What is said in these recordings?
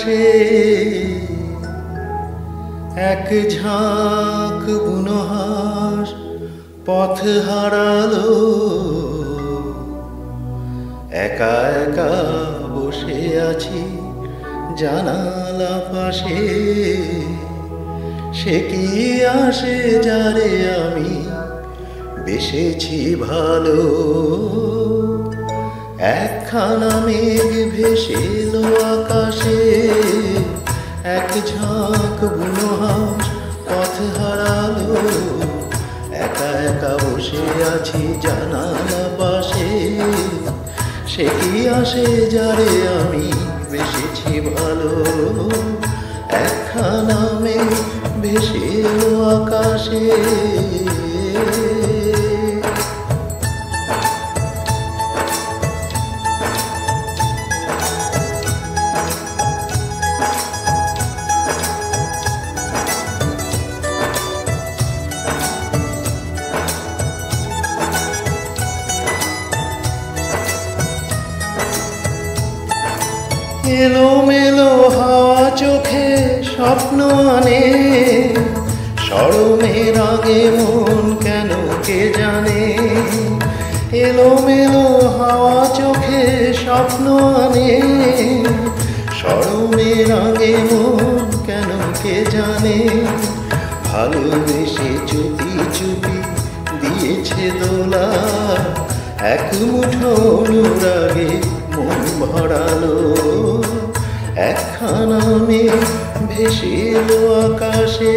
আকাশে এক ঝাঁক বুনো হাঁস পথ হারালো, একা একা বসে আছি জানালা পাশে। সে কি আসে যারে আমি বেসেছি ভালো। একখানা মেঘ ভেসে এলো আকাশে, এক ঝাঁক বুনো হাঁস পথ হারালো, একা একা বসে আছি জানালা পাশে। সে কি আসে যারে আমি বেসেছি ভালো। একখানা মেঘ ভেসে এলো আকাশে। এলোমেলো হাওয়া চোখে স্বপ্ন আনে, শরমের আগে মন কেন কে জানে। এলোমেলো হাওয়া চোখে স্বপ্ন আনে, শরমের আগে মন কেন কে জানে। ভালোবেসে চুপি চুপি দিয়েছে দোলা, এক মুঠো অনুরাগে মন ভরালো। একখানা মেঘ ভেসে এলো আকাশে।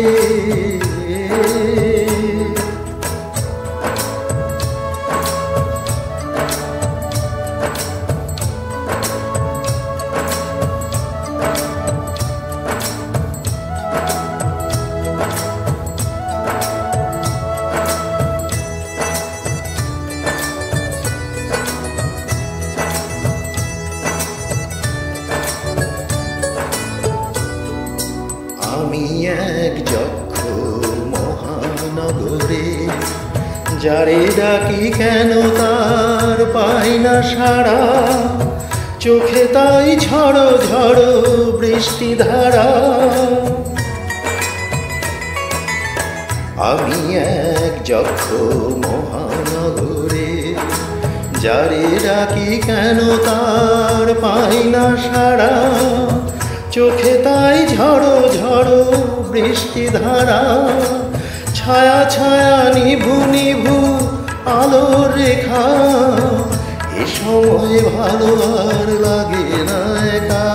আমি এক যক্ষ মহানগরে, যারে ডাকি কেন তার পাই না সাড়া। চোখে তাই ঝড়ো ঝড়ো বৃষ্টি ধারা। আমি এক যক্ষ মহানগরে, যারে ডাকি কেন তার পাই না সাড়া। চোখে তাই ঝড়ো ঝড়ো বৃষ্টি ধারা। ছায়া ছায়া নিভু নিভু আলোর রেখা, এ সময় ভালো আর লাগে না একা।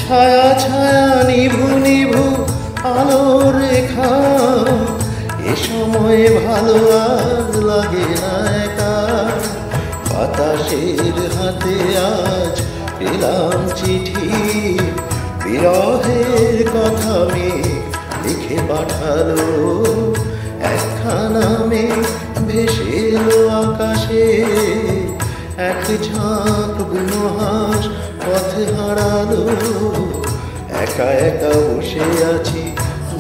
ছায়া ছায়া নিভু নিভু আলোর রেখা, এ সময় ভালো আর লাগে না একা। বাতাসের হাতে আজ পেলাম চিঠি, বিরহের কথা মেঘ লিখে পাঠালো। একখানা মেঘ ভেসে এলো আকাশে, এক ঝাঁক বুনো হাঁস পথ হারালো, একা একা বসে আছি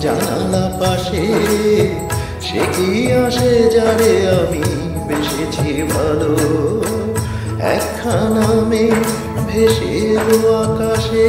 জানালা পাশে। সে কি আসে যারে আমি বেসেছি ভালো। একখানা মেঘ ভেসে এলো আকাশে।